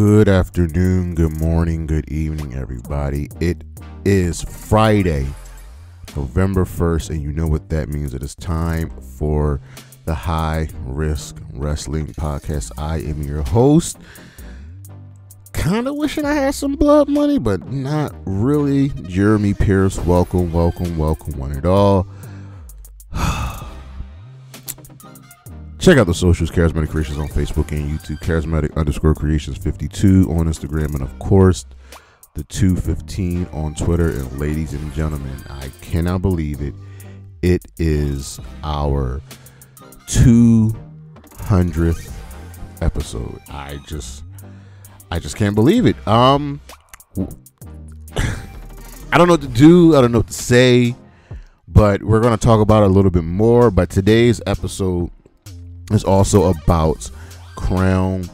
Good afternoon, good morning, good evening, everybody. It is Friday, November 1st, and you know what that means. It is time for the High Risk Wrestling Podcast. I am your host. Kind of wishing I had some blood money, but not really. Jeremy Pierce, welcome one and all. Check out the socials, Charismatic Creations on Facebook and YouTube, Charismatic_Creations52 on Instagram, and of course, the 215 on Twitter. And ladies and gentlemen, I cannot believe it. It is our 200th episode. I just can't believe it. I don't know what to do. I don't know what to say, but we're going to talk about it a little bit more. But today's episode is also about Crown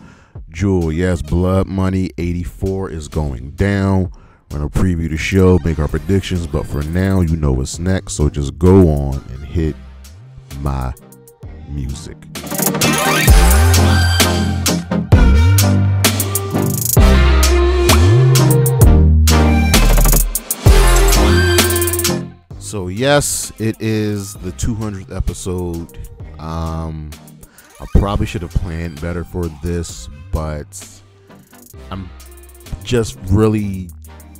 Jewel. Yes, Blood Money 84 is going down. We're going to preview the show, make our predictions, but for now, you know what's next, so just go on and hit my music. So yes, it is the 200th episode. I probably should have planned better for this, but I'm just really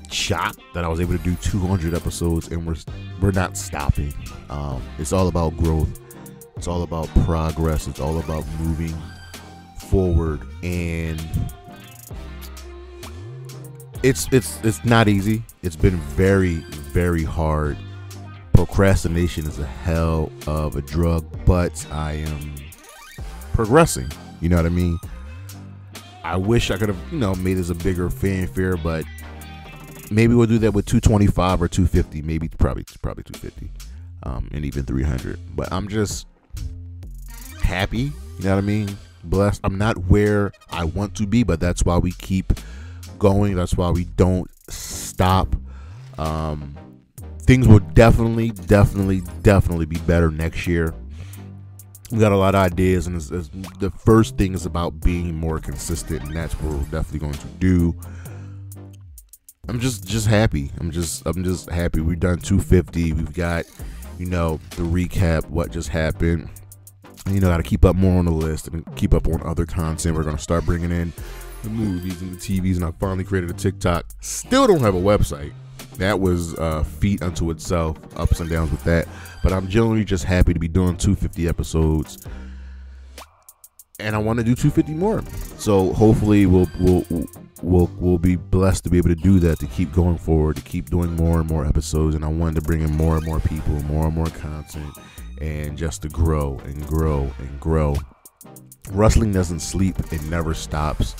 shocked that I was able to do 200 episodes, and we're not stopping. It's all about growth. It's all about progress. It's all about moving forward, and it's not easy. It's been very, very hard. Procrastination is a hell of a drug, but I am progressing. You know what I mean? I wish I could have, made this a bigger fanfare, but maybe we'll do that with 225 or 250, maybe probably 250, and even 300. But I'm just happy. You know what I mean? Blessed. I'm not where I want to be, but that's why we keep going. That's why we don't stop. Things will definitely be better next year. We got a lot of ideas, and the first thing is about being more consistent, and that's what we're definitely going to do. I'm just happy. I'm just happy. We've done 250. We've got, the recap, what just happened. Got to keep up more on the list and keep up on other content. We're going to start bringing in the movies and the TVs, and I finally created a TikTok. Still don't have a website. That was feat unto itself, ups and downs with that. But I'm generally just happy to be doing 250 episodes, and I want to do 250 more. So hopefully we'll be blessed to be able to do that, to keep going forward, to keep doing more and more episodes. And I wanted to bring in more and more people, more and more content, and just to grow and grow and grow. Wrestling doesn't sleep; it never stops.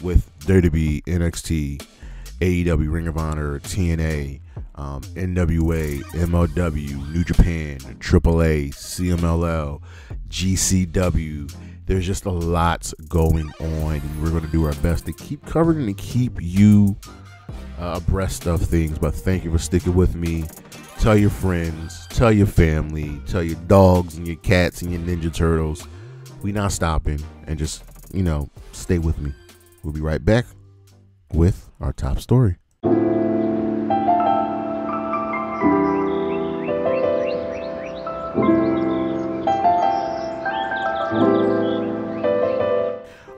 With WWE, NXT, AEW, Ring of Honor, TNA, NWA, MLW, New Japan, AAA, CMLL, GCW. There's just a lot going on, and we're going to do our best to keep covering and keep you abreast of things. But thank you for sticking with me. Tell your friends, tell your family, tell your dogs and your cats and your Ninja Turtles. We not stopping, and just, stay with me. We'll be right back with our top story.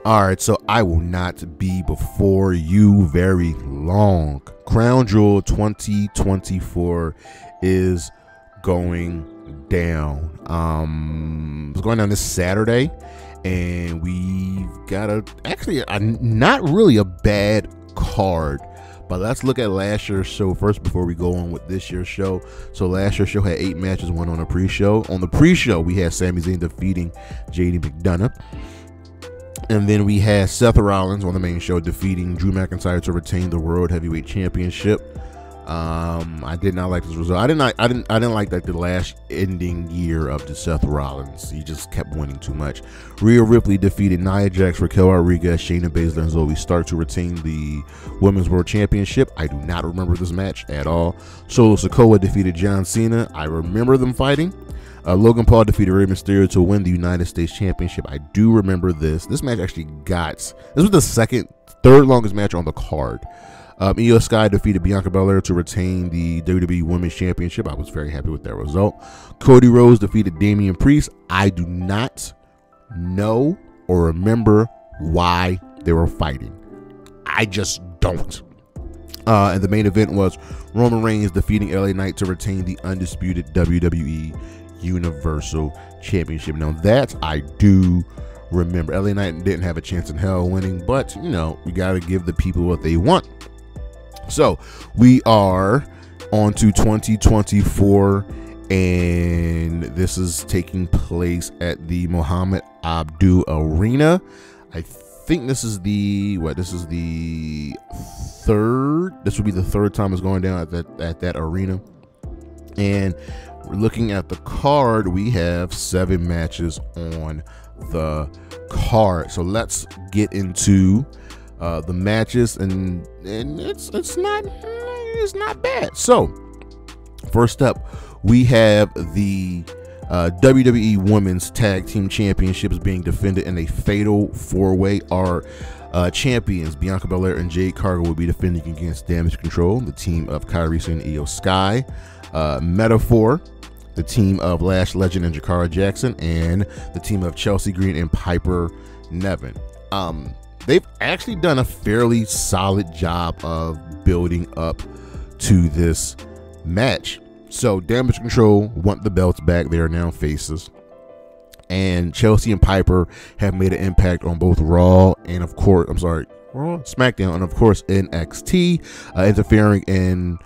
All right, so I will not be before you very long. Crown Jewel 2024 is going down. It's going down this Saturday, and we've got not really a bad card. But let's look at last year's show first before we go on with this year's show. So last year's show had 8 matches, one on a pre-show. On the pre-show, we had Sami Zayn defeating JD McDonough. And then we had Seth Rollins on the main show defeating Drew McIntyre to retain the World Heavyweight Championship. I did not like this result. I didn't like that the last ending year of the Seth Rollins. He just kept winning too much. Rhea Ripley defeated Nia Jax, Raquel Rodriguez, Shayna Baszler, and Zoe Stark to retain the Women's World Championship. I do not remember this match at all. Solo Sikoa defeated John Cena. I remember them fighting. Logan Paul defeated Rey Mysterio to win the United States Championship. I do remember this. This match actually this was the third longest match on the card. Io Sky defeated Bianca Belair to retain the WWE Women's Championship. I was very happy with that result. Cody Rhodes defeated Damian Priest. I do not know or remember why they were fighting. I just don't. And the main event was Roman Reigns defeating LA Knight to retain the undisputed WWE Universal Championship. Now that I do remember. LA Knight didn't have a chance in hell winning, but you know, we got to give the people what they want. So we are on to 2024, and this is taking place at the Mohammed Abdul Arena. I think this is the this will be the third time it's going down at that arena. And we're looking at the card. We have 7 matches on the card. So let's get into the matches, and it's not bad. So first up, we have the WWE Women's Tag Team Championships being defended in a fatal 4-way. Our champions Bianca Belair and Jade Cargill will be defending against Damage Control, the team of Kairi Sane and Io Sky, Metaphor, the team of Lash Legend and Jakara Jackson, and the team of Chelsea Green and Piper Niven. They've actually done a fairly solid job of building up to this match. So Damage Control want the belts back. They are now faces. And Chelsea and Piper have made an impact on both Raw and SmackDown, and of course NXT, interfering in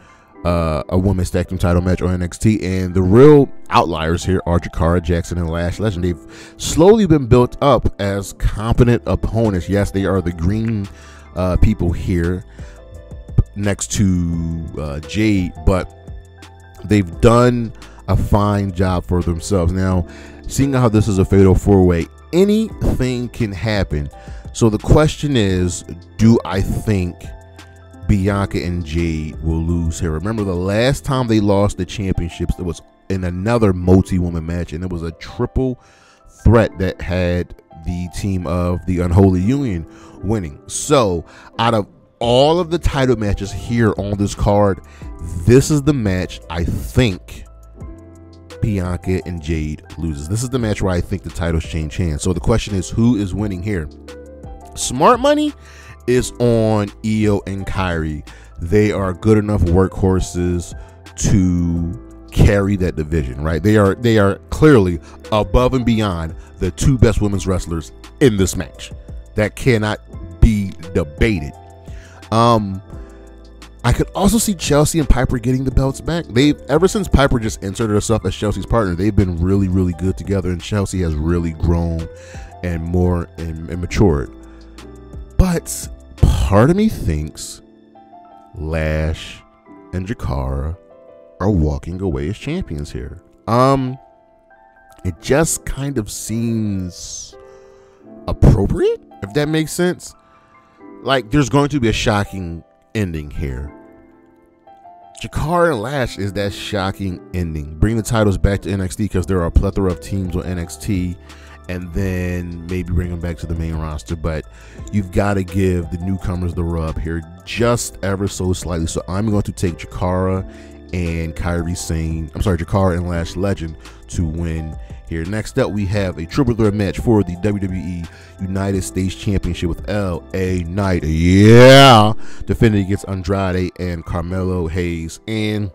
a women's tag team title match on NXT. And the real outliers here are Jakara Jackson and Lash Legend. They've slowly been built up as competent opponents. Yes, they are the green people here next to Jade, but they've done a fine job for themselves. Now, seeing how this is a fatal 4-way, anything can happen. So the question is, do I think Bianca and Jade will lose here? Remember, the last time they lost the championships, it was in another multi-woman match, and it was a triple threat that had the team of the Unholy Union winning. So out of all of the title matches here on this card, this is the match I think Bianca and Jade loses. This is the match where I think the titles change hands. So the question is, who is winning here? Smart money is on Io and Kairi. They are good enough workhorses to carry that division, right? They are clearly above and beyond the 2 best women's wrestlers in this match. That cannot be debated. I could also see Chelsea and Piper getting the belts back. Ever since Piper just inserted herself as Chelsea's partner, they've been really, really good together, and Chelsea has really grown and more and matured. But part of me thinks Lash and Jakara are walking away as champions here. It just kind of seems appropriate, if that makes sense. Like, there's going to be a shocking ending here. Jakara and Lash is that shocking ending. Bring the titles back to NXT, because there are a plethora of teams on NXT, and then maybe bring them back to the main roster. But you've got to give the newcomers the rub here, just ever so slightly. So I'm going to take Jakara and Jakara and Lash Legend to win here. Next up, we have a triple threat match for the WWE United States Championship with LA Knight, defending against Andrade and Carmelo Hayes. And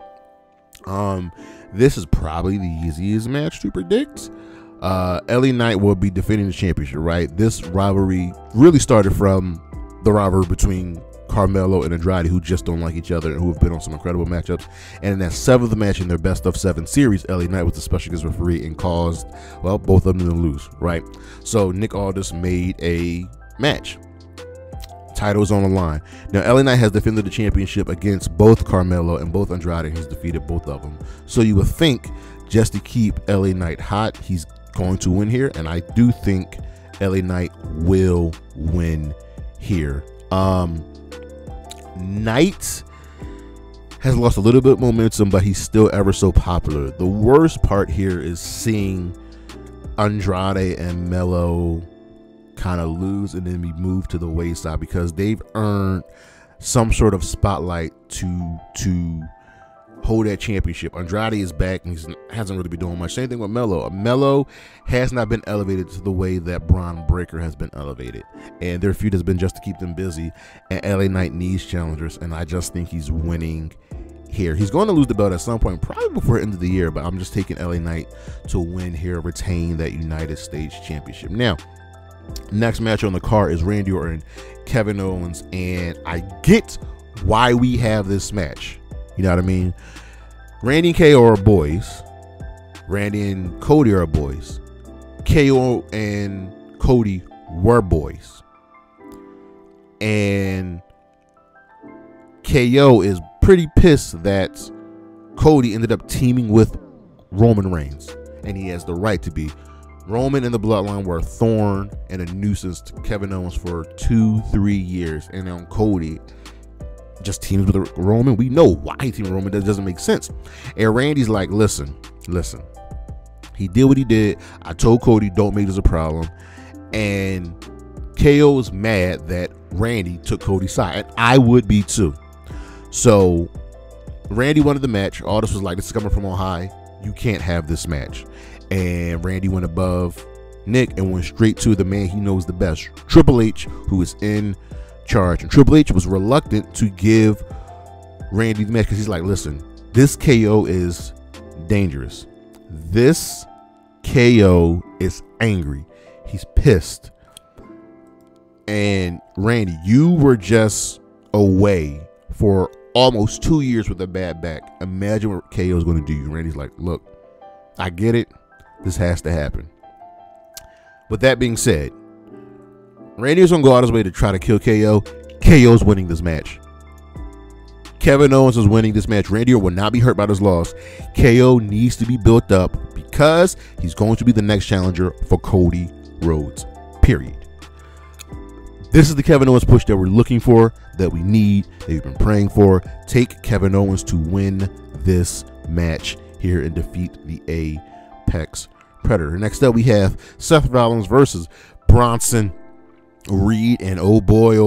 this is probably the easiest match to predict. LA Knight will be defending the championship, right? This rivalry really started from the rivalry between Carmelo and Andrade, who just don't like each other and who have been on some incredible matchups. And in that 7th match in their best of 7 series, LA Knight was the special guest referee and caused, well, both of them to lose, right? So Nick Aldis made a match. Titles on the line. Now, LA Knight has defended the championship against both Carmelo and both Andrade, and he's defeated both of them. So you would think, just to keep LA Knight hot, he's going to win here, and I do think LA Knight will win here. Knight has lost a little bit of momentum, but he's still ever so popular. The worst part here is seeing Andrade and Melo kind of lose and then be moved to the wayside, because they've earned some sort of spotlight to hold that championship. Andrade is back and he hasn't really been doing much. Same thing with Melo. Melo has not been elevated to the way that Braun Breaker has been elevated, and their feud has been just to keep them busy, and LA Knight needs challengers, and I just think he's winning here. He's going to lose the belt at some point, probably before the end of the year, but I'm just taking LA Knight to win here, retain that United States Championship. Now, next match on the card is Randy Orton, Kevin Owens, and I get why we have this match. You know what I mean? Randy and KO are boys. Randy and Cody are boys. KO and Cody were boys. And KO is pretty pissed that Cody ended up teaming with Roman Reigns, and he has the right to be. Roman and the Bloodline were a thorn and a nuisance to Kevin Owens for 2-3 years, and now Cody just teams with Roman. We know why he teamed with Roman. That doesn't make sense. And Randy's like, listen, he did what he did. I told Cody, don't make this a problem. And KO's mad that Randy took Cody's side, and I would be too. So Randy wanted the match. Aldis was like, this is coming from on high. You can't have this match. And Randy went above Nick and went straight to the man he knows the best, Triple H, who is in charge. And Triple H was reluctant to give Randy the match because he's like, listen, this KO is dangerous. This KO is angry. He's pissed. And Randy, you were just away for almost 2 years with a bad back. Imagine what KO is going to do you. Randy's like, look, I get it. This has to happen. With that being said, Randy is going to go out his way to try to kill KO. KO's winning this match. Kevin Owens is winning this match. Randy will not be hurt by this loss. KO needs to be built up because he's going to be the next challenger for Cody Rhodes. Period. This is the Kevin Owens push that we're looking for, that we need, that we've been praying for. Take Kevin Owens to win this match here and defeat the Apex Predator. Next up, we have Seth Rollins versus Bronson Reed, and oh boy,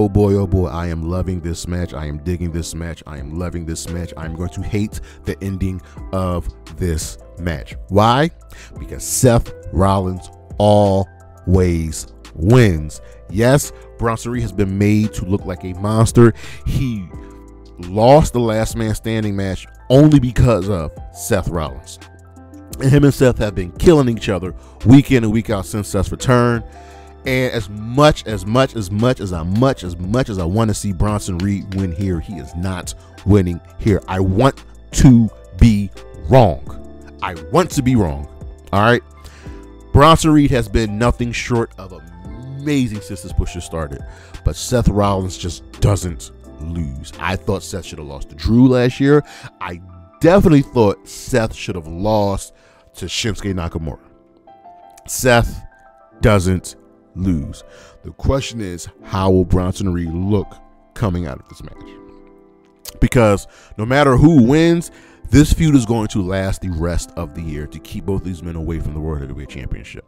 I am loving this match. I am digging this match. I am loving this match. I'm going to hate the ending of this match. Why? Because Seth Rollins always wins. Yes, Bronson Reed has been made to look like a monster. He lost the last man standing match only because of Seth Rollins. And him and Seth have been killing each other week in and week out since Seth's return. And as much as I want to see Bronson Reed win here, he is not winning here. I want to be wrong. I want to be wrong. All right. Bronson Reed has been nothing short of amazing since this push started, but Seth Rollins just doesn't lose. I thought Seth should have lost to Drew last year. I definitely thought Seth should have lost to Shinsuke Nakamura. Seth doesn't lose. The question is, how will Bronson Reed look coming out of this match? Because no matter who wins, this feud is going to last the rest of the year to keep both these men away from the World Heavyweight Championship.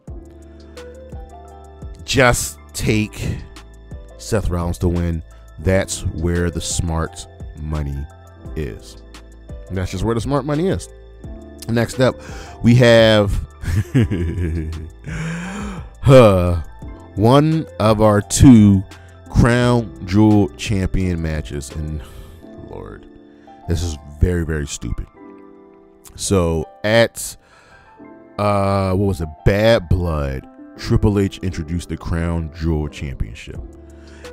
Just take Seth Rollins to win. That's where the smart money is. And that's just where the smart money is. Next up, we have one of our two Crown Jewel champion matches. And Lord, this is very, very stupid. So at what was it? Bad Blood, Triple H introduced the Crown Jewel Championship.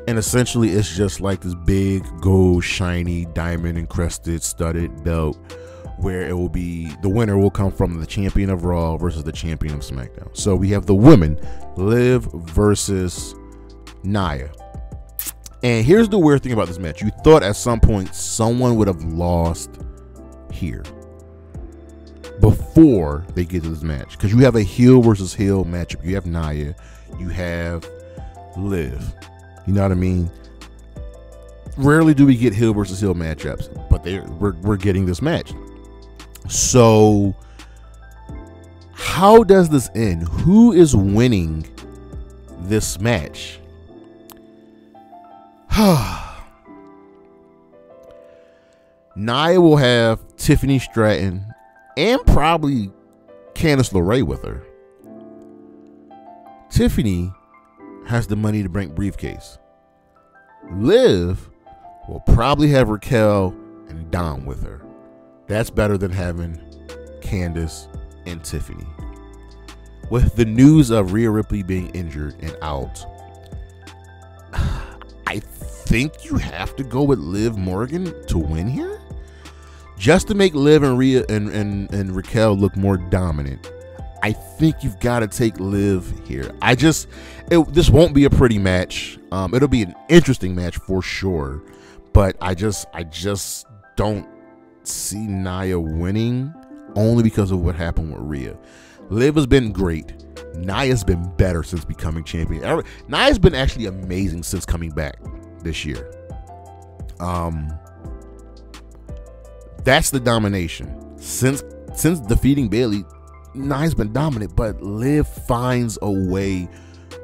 And essentially it's just like this big gold shiny diamond encrusted studded belt where it will be, the winner will come from the champion of Raw versus the champion of SmackDown. So we have the women, Liv versus Nia. And here's the weird thing about this match. You thought at some point someone would have lost here before they get to this match, because you have a heel versus heel matchup. You have Nia, you have Liv. You know what I mean? Rarely do we get heel versus heel matchups, but we're getting this match. So how does this end? Who is winning this match? Nia will have Tiffany Stratton and probably Candice LeRae with her. Tiffany has the money to bring briefcase. Liv will probably have Raquel and Dom with her. That's better than having Candice and Tiffany. With the news of Rhea Ripley being injured and out, I think you have to go with Liv Morgan to win here, just to make Liv and Rhea and Raquel look more dominant. I think you've got to take Liv here. This won't be a pretty match. It'll be an interesting match for sure, but I just don't see Nia winning, only because of what happened with Rhea. Liv has been great. Nia's been better since becoming champion. Nia's been actually amazing since coming back this year. That's the domination. Since defeating Bayley, Nia's been dominant, but Liv finds a way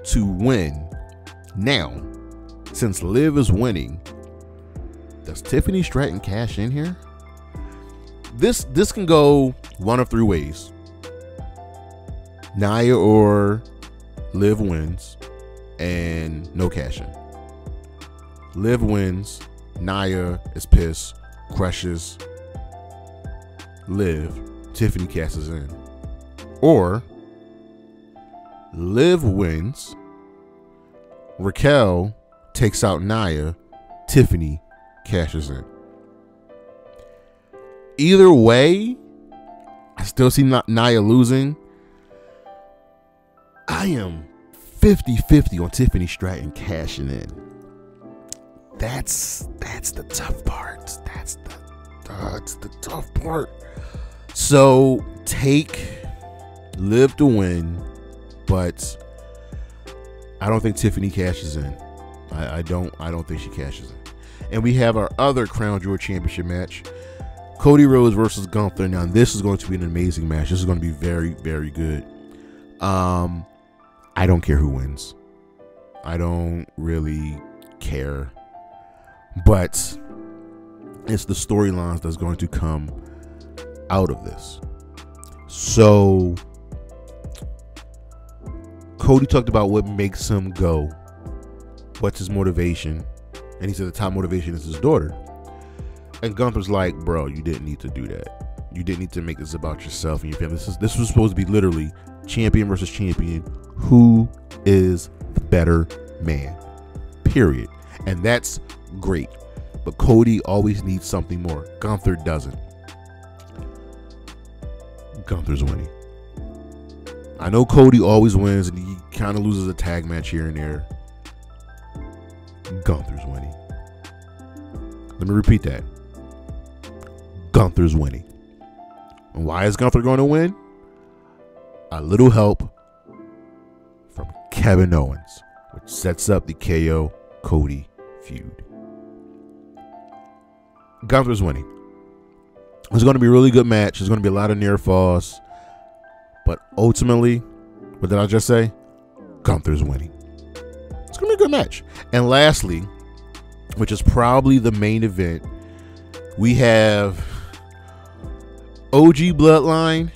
to win. Now, since Liv is winning, does Tiffany Stratton cash in here? This can go one of three ways. Nia or Liv wins and no cash in. Liv wins, Nia is pissed, crushes Liv, Tiffany cashes in. Or Liv wins, Raquel takes out Nia, Tiffany cashes in. Either way, I still see Nia losing. I am 50-50 on Tiffany Stratton cashing in. That's the tough part. That's the tough part. So take Liv to win, but I don't think Tiffany cashes in. I don't think she cashes in. And we have our other Crown Jewel Championship match, Cody Rhodes versus Gunther. Now this is going to be an amazing match. This is going to be very, very good. I don't care who wins. I don't really care. But it's the storylines that's going to come out of this. So Cody talked about what makes him go. What's his motivation? And he said the top motivation is his daughter. And Gunther's like, bro, you didn't need to do that. You didn't need to make this about yourself and your family. This was supposed to be literally champion versus champion. Who is the better man? Period. And that's great. But Cody always needs something more. Gunther doesn't. Gunther's winning. I know Cody always wins and he kind of loses a tag match here and there. Gunther's winning. Let me repeat that. Gunther's winning. And why is Gunther going to win? A little help from Kevin Owens, which sets up the KO Cody feud. Gunther's winning. It's going to be a really good match. There's going to be a lot of near falls. But ultimately, what did I just say? Gunther's winning. It's going to be a good match. And lastly, which is probably the main event, we have OG Bloodline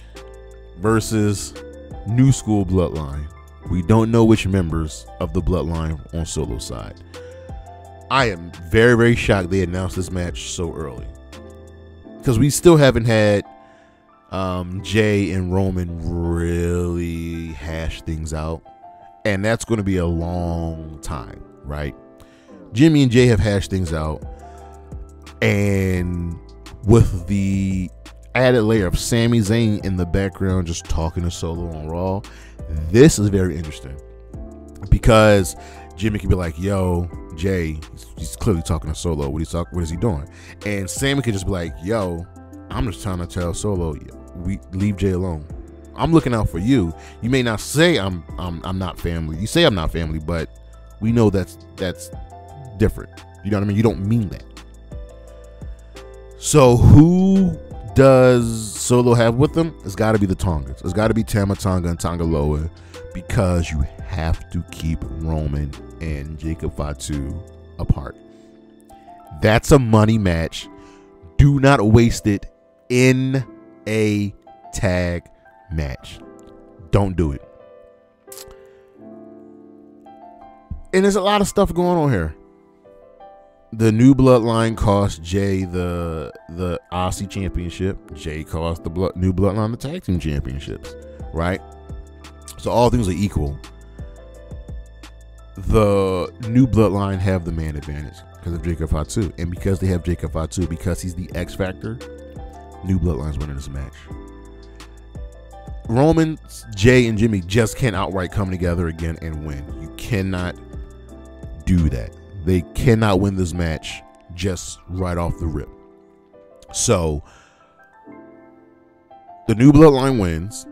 versus New School Bloodline. We don't know which members of the Bloodline on Solo side. I am very, very shocked they announced this match so early, because we still haven't had Jay and Roman really hash things out, and that's going to be a long time, right? Jimmy and Jay have hashed things out, and with the added layer of Sami Zayn in the background just talking to Solo on Raw, this is very interesting, because Jimmy can be like, yo, Jay, he's clearly talking to Solo. What is he doing? And Sami could just be like, yo, I'm just trying to tell Solo, we leave Jay alone. I'm looking out for you. You may not say I'm not family. You say I'm not family, but we know that's different. You know what I mean? You don't mean that. So who does Solo have with them? It's got to be the Tongans. It's got to be Tama Tonga and Tonga Loa, because you have to keep Roman and Jacob Fatu apart. That's a money match. Do not waste it in a tag match. Don't do it. And there's a lot of stuff going on here. The new Bloodline cost Jay the Aussie Championship. Jay cost the new Bloodline the Tag Team Championships, right? So all things are equal. The new Bloodline have the man advantage because of Jacob Fatu. And because they have Jacob Fatu, because he's the X Factor, new Bloodline's winning this match. Roman, Jay, and Jimmy just can't outright come together again and win. You cannot do that. They cannot win this match just right off the rip. So the new Bloodline wins.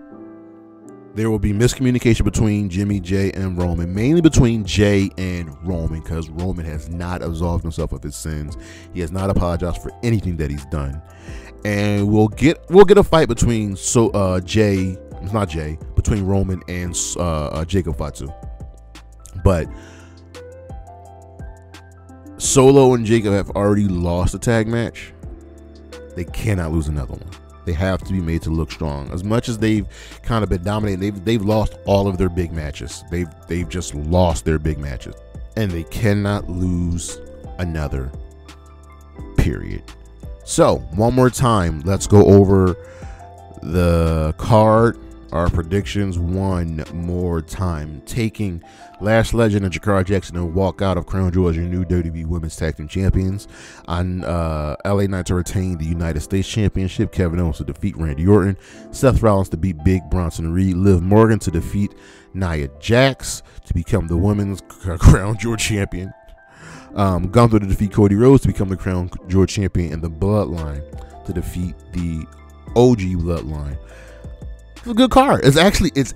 There will be miscommunication between Jimmy, Jay, and Roman, mainly between Jay and Roman, because Roman has not absolved himself of his sins. He has not apologized for anything that he's done. And we'll get a fight between between Roman and Jacob Fatu. But Solo and Jacob have already lost a tag match. They cannot lose another one. They have to be made to look strong. As much as they've kind of been dominating, they've lost all of their big matches. They've just lost their big matches, and they cannot lose another. Period. So one more time, let's go over the card. Our predictions one more time. Taking Lash Legend and Jakara Jackson to walk out of Crown Jewel as your new WWE Women's Tag Team Champions. On LA Knight to retain the United States Championship. Kevin Owens to defeat Randy Orton. Seth Rollins to beat Big Bronson Reed. Liv Morgan to defeat Nia Jax to become the Women's Crown Jewel Champion. Gunther to defeat Cody Rhodes to become the Crown Jewel Champion. And the Bloodline to defeat the OG Bloodline. It's a good card. It's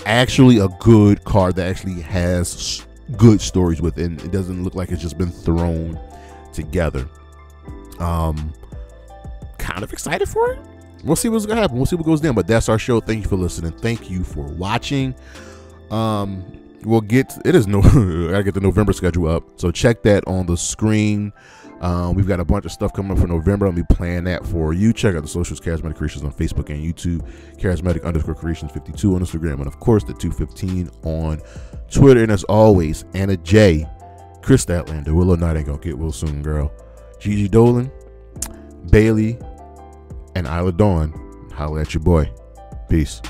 actually a good card that actually has good stories within. It doesn't look like it's just been thrown together. Kind of excited for it. We'll see what's gonna happen. We'll see what goes down. But that's our show. Thank you for listening. Thank you for watching. We'll get I gotta get the November schedule up, so check that on the screen. We've got a bunch of stuff coming up for November. I'll be playing that for you. Check out the socials, Charismatic Creations on Facebook and YouTube, Charismatic_Creations52 on Instagram, and of course the 215 on Twitter. And as always, Anna J, Chris Statlander, Willow Knight ain't gonna get Will soon, girl. Gigi Dolan, Bailey, and Isla Dawn. Holla at your boy. Peace.